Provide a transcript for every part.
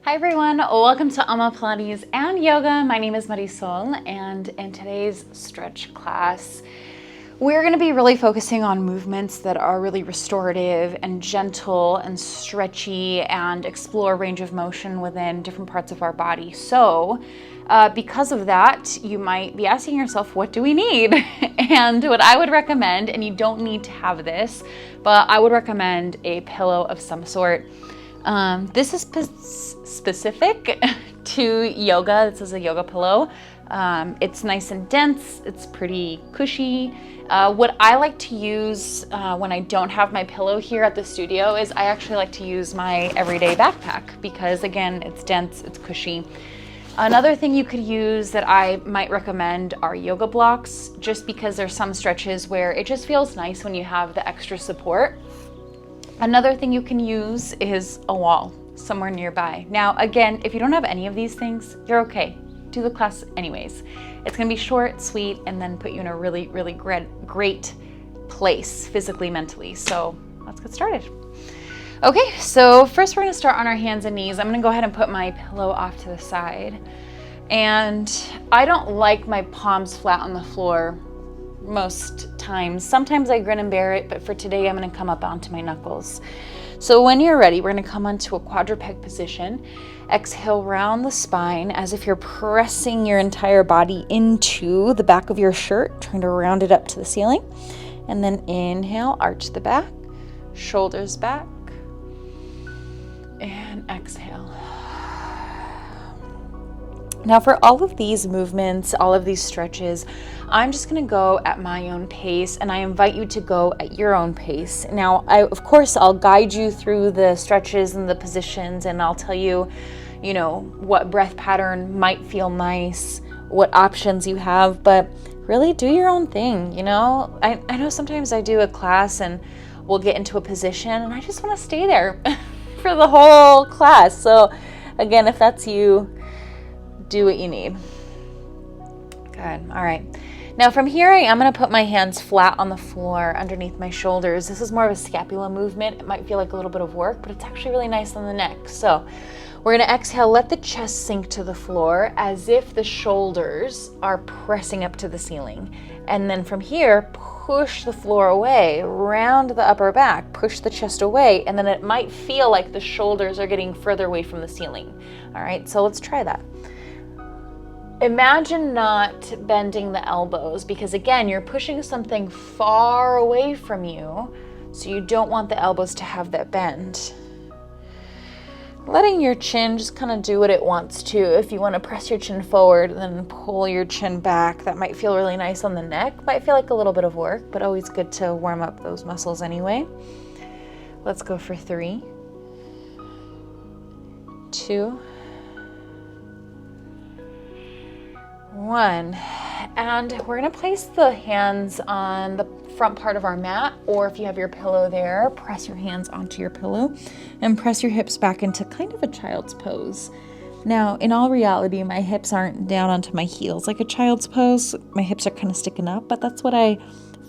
Hi everyone, welcome to Alma Pilates and Yoga. My name is Marisol, and in today's stretch class, we're going to be really focusing on movements that are really restorative and gentle and stretchy and explore range of motion within different parts of our body. So because of that, you might be asking yourself, what do we need? And what I would recommend, and you don't need to have this, but I would recommend a pillow of some sort. This is specific to yoga. This is a yoga pillow. It's nice and dense. It's pretty cushy. What I like to use when I don't have my pillow here at the studio is I actually like to use my everyday backpack because, again, it's dense, it's cushy. Another thing you could use that I might recommend are yoga blocks, just because there's some stretches where it just feels nice when you have the extra support. Another thing you can use is a wall somewhere nearby. Now, again, if you don't have any of these things, you're okay. Do the class anyways. It's gonna be short, sweet, and then put you in a really, really great place, physically, mentally. So let's get started. Okay, so first we're gonna start on our hands and knees. I'm gonna go ahead and put my pillow off to the side. And I don't like my palms flat on the floor most times. Sometimes I grin and bear it, but for today I'm gonna come up onto my knuckles. So when you're ready, we're gonna come onto a quadruped position. Exhale, round the spine as if you're pressing your entire body into the back of your shirt, trying to round it up to the ceiling. And then inhale, arch the back, shoulders back, and exhale. Now for all of these movements, all of these stretches, I'm just gonna go at my own pace, and I invite you to go at your own pace. Now, of course, I'll guide you through the stretches and the positions, and I'll tell you, what breath pattern might feel nice, what options you have, but really do your own thing, I know sometimes I do a class and we'll get into a position and I just wanna stay there for the whole class. So again, if that's you, do what you need. Good, all right. Now from here, I am gonna put my hands flat on the floor underneath my shoulders. This is more of a scapula movement. It might feel like a little bit of work, but it's actually really nice on the neck. So we're gonna exhale, let the chest sink to the floor as if the shoulders are pressing up to the ceiling. And then from here, push the floor away, round the upper back, push the chest away, and then it might feel like the shoulders are getting further away from the ceiling. All right, so let's try that. Imagine not bending the elbows because, again, you're pushing something far away from you, so you don't want the elbows to have that bend. Letting your chin just kind of do what it wants to. If you want to press your chin forward, then pull your chin back. That might feel really nice on the neck. Might feel like a little bit of work, but always good to warm up those muscles anyway. Let's go for 3, 2, 1, and we're gonna place the hands on the front part of our mat, or if you have your pillow there, press your hands onto your pillow and press your hips back into kind of a child's pose. Now, in all reality, my hips aren't down onto my heels like a child's pose. My hips are kind of sticking up, but that's what I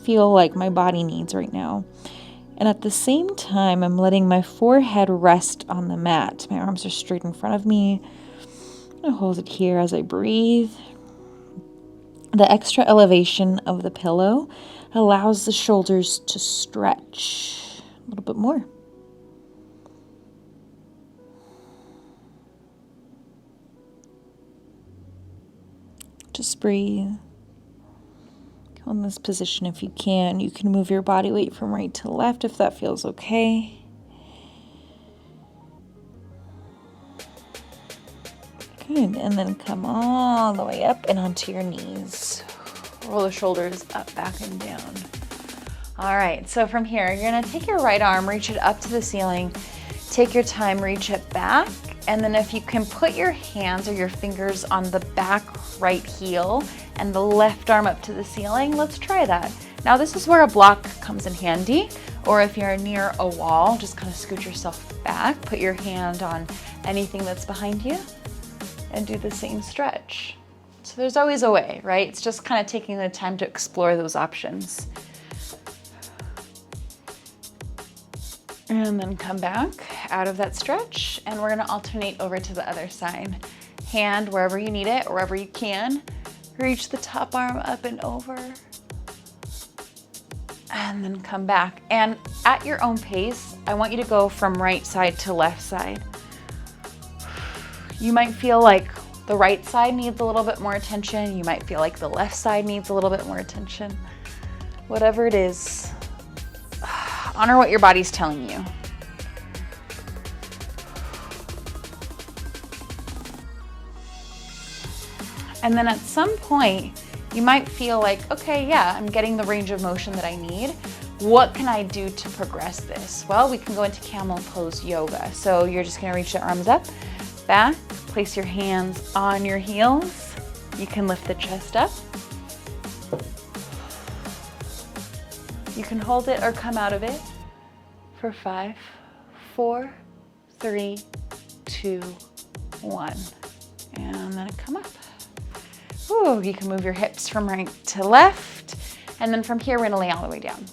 feel like my body needs right now. And at the same time, I'm letting my forehead rest on the mat. My arms are straight in front of me. I'm gonna hold it here as I breathe. The extra elevation of the pillow allows the shoulders to stretch a little bit more. Just breathe. Go in this position if you can. You can move your body weight from right to left if that feels okay. Good, and then come all the way up and onto your knees. Roll the shoulders up, back, and down. All right, so from here, you're gonna take your right arm, reach it up to the ceiling, take your time, reach it back, and then if you can put your hands or your fingers on the back right heel and the left arm up to the ceiling, let's try that. Now this is where a block comes in handy, or if you're near a wall, just kind of scoot yourself back, put your hand on anything that's behind you, and do the same stretch. So there's always a way, right? It's just kind of taking the time to explore those options. And then come back out of that stretch, and we're gonna alternate over to the other side. Hand wherever you need it, wherever you can. Reach the top arm up and over. And then come back. And at your own pace, I want you to go from right side to left side. You might feel like the right side needs a little bit more attention. You might feel like the left side needs a little bit more attention. Whatever it is, honor what your body's telling you. And then at some point, you might feel like, okay, yeah, I'm getting the range of motion that I need. What can I do to progress this? Well, we can go into Camel Pose yoga. So you're just gonna reach the arms up, back, place your hands on your heels. You can lift the chest up. You can hold it or come out of it for 5, 4, 3, 2, 1. And then come up. Ooh, you can move your hips from right to left. And then from here, we're gonna lay all the way down.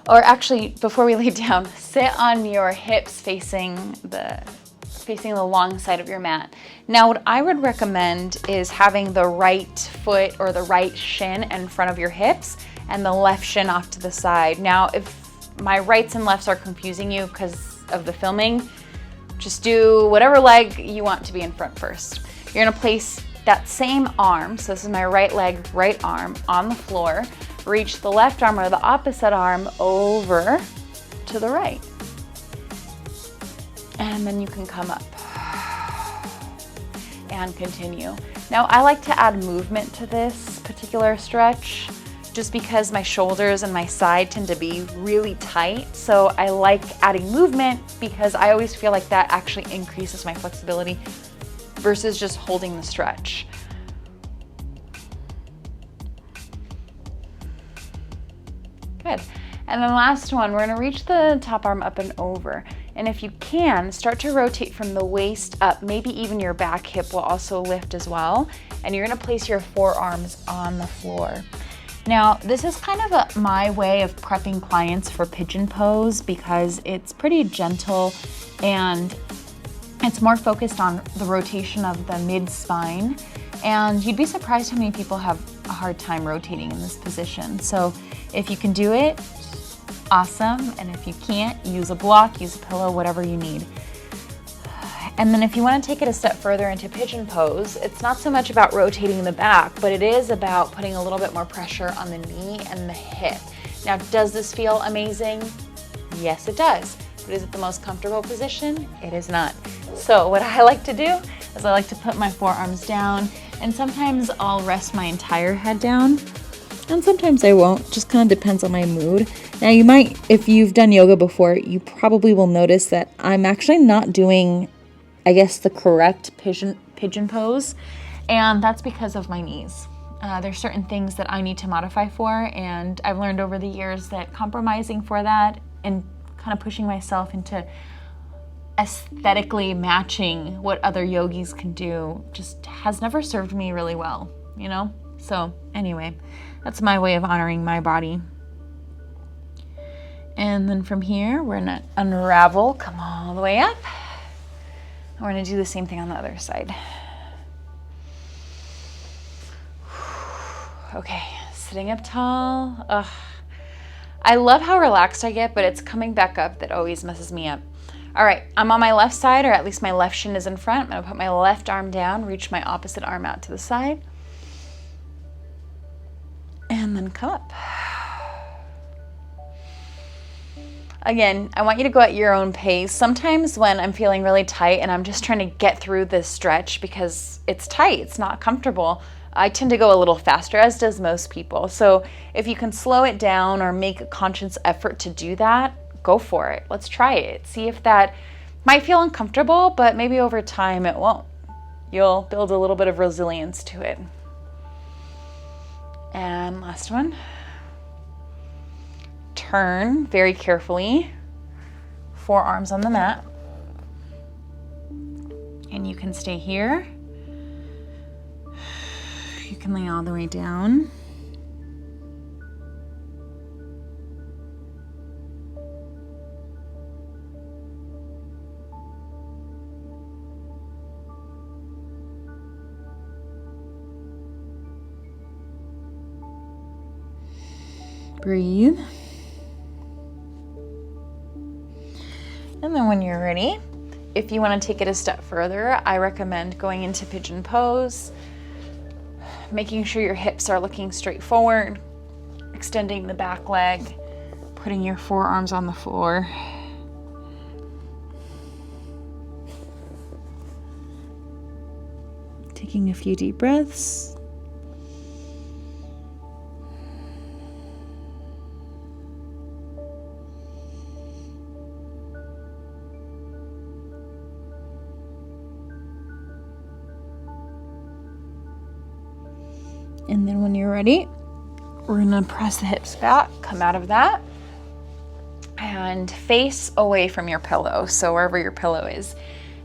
Or actually, before we lay down, sit on your hips facing the long side of your mat. Now, what I would recommend is having the right foot or the right shin in front of your hips and the left shin off to the side. Now, if my rights and lefts are confusing you because of the filming, just do whatever leg you want to be in front first. You're gonna place that same arm, so this is my right leg, right arm, on the floor. Reach the left arm or the opposite arm over to the right. And then you can come up and continue. Now, I like to add movement to this particular stretch just because my shoulders and my side tend to be really tight. So I like adding movement because I always feel like that actually increases my flexibility versus just holding the stretch. Good. And then last one, we're gonna reach the top arm up and over. And if you can, start to rotate from the waist up, maybe even your back hip will also lift as well. And you're gonna place your forearms on the floor. Now, this is kind of my way of prepping clients for Pigeon Pose because it's pretty gentle and it's more focused on the rotation of the mid-spine. And you'd be surprised how many people have a hard time rotating in this position. So if you can do it, awesome. And if you can't, use a block, use a pillow, whatever you need. And then if you want to take it a step further into Pigeon Pose, it's not so much about rotating the back, but it is about putting a little bit more pressure on the knee and the hip. Now, does this feel amazing? Yes, it does. But is it the most comfortable position? It is not. So what I like to do is I like to put my forearms down, and sometimes I'll rest my entire head down, and sometimes I won't. Just kind of depends on my mood. Now you might, if you've done yoga before, you probably will notice that I'm actually not doing, I guess, the correct pigeon pose, and that's because of my knees. There's certain things that I need to modify for, and I've learned over the years that compromising for that and kind of pushing myself into aesthetically matching what other yogis can do just has never served me really well, you know? So anyway, that's my way of honoring my body. And then from here, we're gonna unravel, come all the way up. And we're gonna do the same thing on the other side. Okay, sitting up tall. Ugh. I love how relaxed I get, but it's coming back up that always messes me up. All right, I'm on my left side, or at least my left shin is in front. I'm gonna put my left arm down, reach my opposite arm out to the side, and then come up. Again, I want you to go at your own pace. Sometimes when I'm feeling really tight and I'm just trying to get through this stretch because it's tight, it's not comfortable, I tend to go a little faster, as does most people. So if you can slow it down or make a conscious effort to do that, go for it. Let's try it. See if that might feel uncomfortable, but maybe over time it won't. You'll build a little bit of resilience to it. And last one. Turn very carefully, forearms on the mat. And you can stay here. You can lay all the way down. Breathe. And then when you're ready, if you want to take it a step further, I recommend going into Pigeon Pose, making sure your hips are looking straight forward, extending the back leg, putting your forearms on the floor. Taking a few deep breaths. And then when you're ready, we're gonna press the hips back, come out of that, and face away from your pillow, so wherever your pillow is.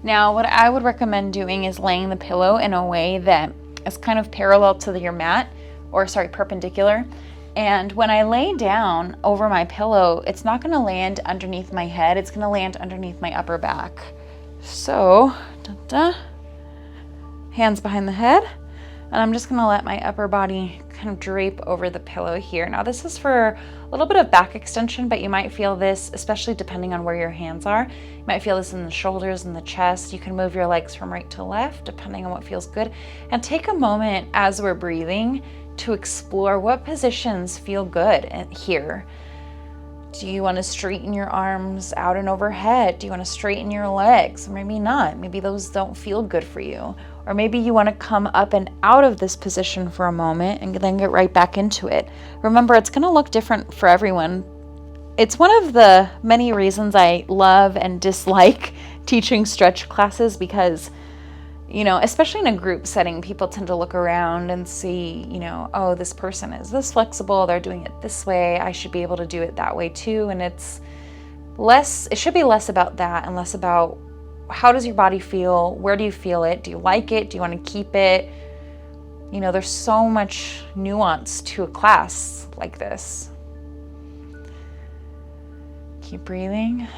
Now, what I would recommend doing is laying the pillow in a way that is kind of parallel to your mat, perpendicular. And when I lay down over my pillow, it's not gonna land underneath my head, it's gonna land underneath my upper back. So, hands behind the head. And I'm just gonna let my upper body kind of drape over the pillow here. Now this is for a little bit of back extension, but you might feel this, especially depending on where your hands are. You might feel this in the shoulders and the chest. You can move your legs from right to left, depending on what feels good. And take a moment as we're breathing to explore what positions feel good here. Do you want to straighten your arms out and overhead? Do you want to straighten your legs? Or maybe not. Maybe those don't feel good for you. Or maybe you want to come up and out of this position for a moment and then get right back into it. Remember, it's going to look different for everyone. It's one of the many reasons I love and dislike teaching stretch classes because, you know, especially in a group setting, people tend to look around and see, you know, oh, this person is this flexible, they're doing it this way, I should be able to do it that way too. And it should be less about that and less about how does your body feel, where do you feel it, do you like it, do you want to keep it? You know, there's so much nuance to a class like this. Keep breathing.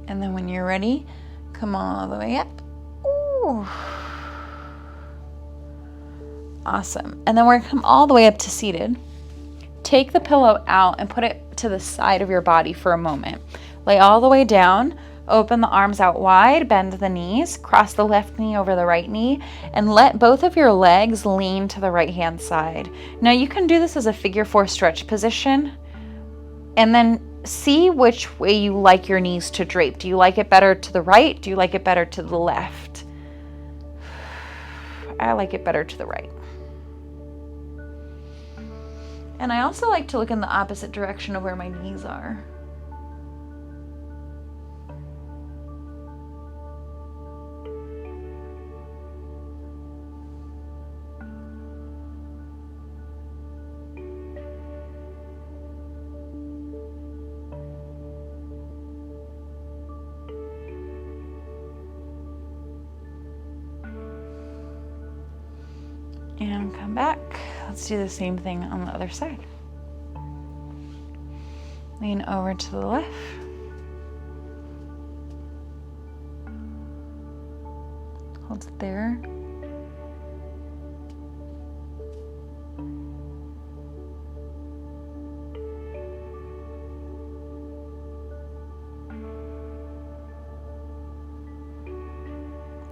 And then when you're ready, come all the way up. Ooh. Awesome. And then we're gonna come all the way up to seated. Take the pillow out and put it to the side of your body for a moment. Lay all the way down, open the arms out wide, bend the knees, cross the left knee over the right knee, and let both of your legs lean to the right hand side. Now you can do this as a figure 4 stretch position, and then see which way you like your knees to drape. Do you like it better to the right? Do you like it better to the left? I like it better to the right. And I also like to look in the opposite direction of where my knees are. And come back. Let's do the same thing on the other side. Lean over to the left. Hold it there.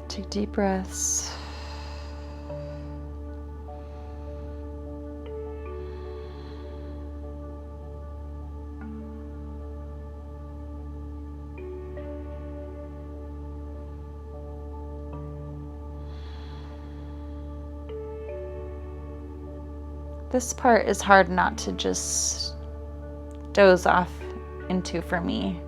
Take deep breaths. This part is hard not to just doze off into for me.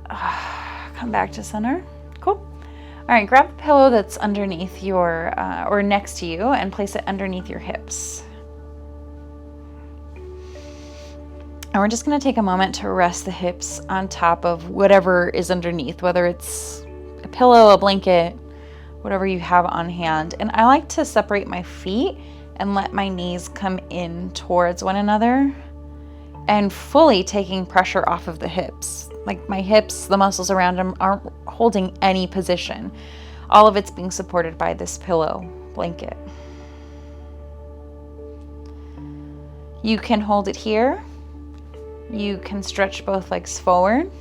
Come back to center. Cool. All right, grab the pillow that's underneath your, or next to you, and place it underneath your hips. And we're just gonna take a moment to rest the hips on top of whatever is underneath, whether it's a pillow, a blanket, whatever you have on hand. And I like to separate my feet and let my knees come in towards one another and fully taking pressure off of the hips. Like my hips, the muscles around them aren't holding any position. All of it's being supported by this pillow blanket. You can hold it here. You can stretch both legs forward.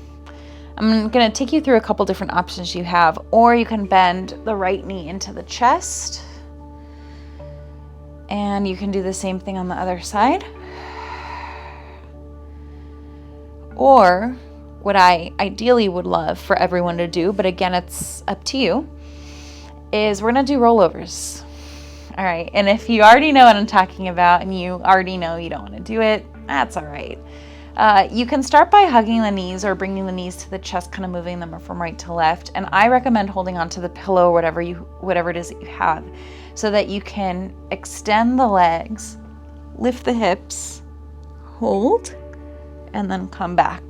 I'm going to take you through a couple different options you have, or you can bend the right knee into the chest. And you can do the same thing on the other side. Or what I ideally would love for everyone to do, but again, it's up to you, is we're going to do rollovers. All right. And if you already know what I'm talking about and you already know you don't want to do it, that's all right. You can start by hugging the knees or bringing the knees to the chest, kind of moving them from right to left. And I recommend holding onto the pillow or whatever it is that you have, so that you can extend the legs, lift the hips, hold, and then come back.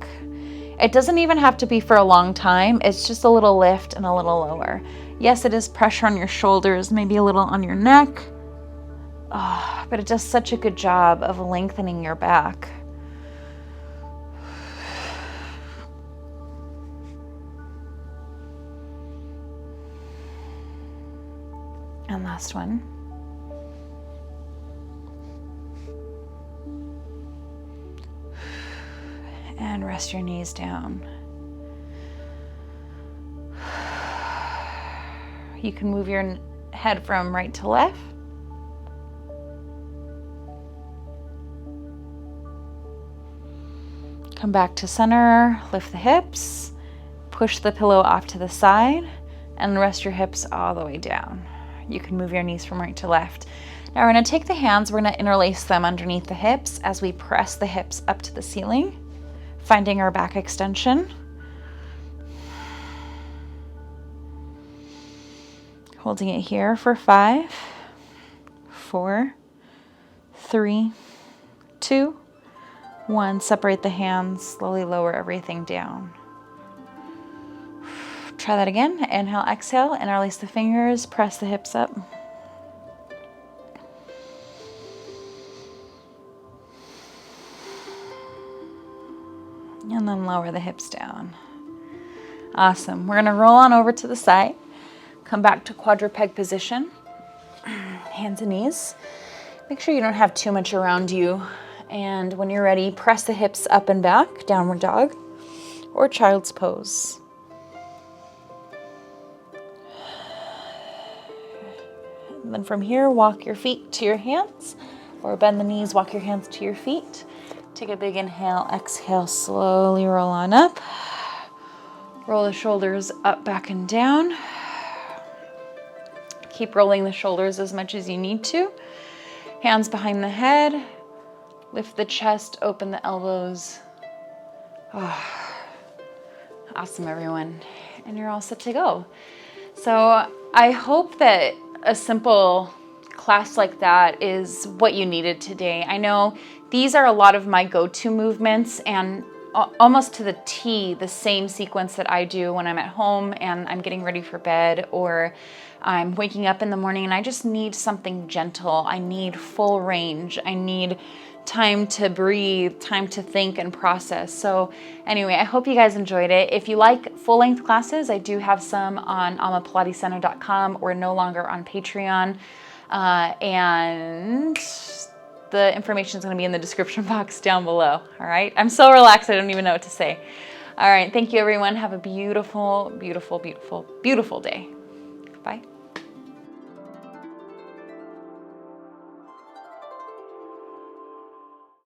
It doesn't even have to be for a long time. It's just a little lift and a little lower. Yes, it is pressure on your shoulders, maybe a little on your neck, but it does such a good job of lengthening your back. And last one. And rest your knees down. You can move your head from right to left. Come back to center, lift the hips, push the pillow off to the side, and rest your hips all the way down. You can move your knees from right to left. Now we're going to take the hands, we're going to interlace them underneath the hips as we press the hips up to the ceiling, finding our back extension. Holding it here for 5, 4, 3, 2, 1. Separate the hands, slowly lower everything down. Try that again. Inhale, exhale, interlace the fingers, press the hips up. And then lower the hips down. Awesome. We're going to roll on over to the side. Come back to quadruped position. Hands and knees. Make sure you don't have too much around you. And when you're ready, press the hips up and back, downward dog, or child's pose. And then from here, walk your feet to your hands, or bend the knees, walk your hands to your feet. Take a big inhale, exhale, slowly roll on up. Roll the shoulders up, back, and down. Keep rolling the shoulders as much as you need to. Hands behind the head. Lift the chest, open the elbows. Oh, awesome, everyone. And you're all set to go. So I hope that a simple class like that is what you needed today. I know these are a lot of my go-to movements, and almost to the T, the same sequence that I do when I'm at home and I'm getting ready for bed, or I'm waking up in the morning and I just need something gentle. I need full range. I need time to breathe, time to think and process. So anyway, I hope you guys enjoyed it. If you like full-length classes, I do have some on almapilatescenter.com. We're no longer on Patreon. And the information is going to be in the description box down below. All right. I'm so relaxed. I don't even know what to say. All right. Thank you, everyone. Have a beautiful, beautiful, beautiful, beautiful day. Bye.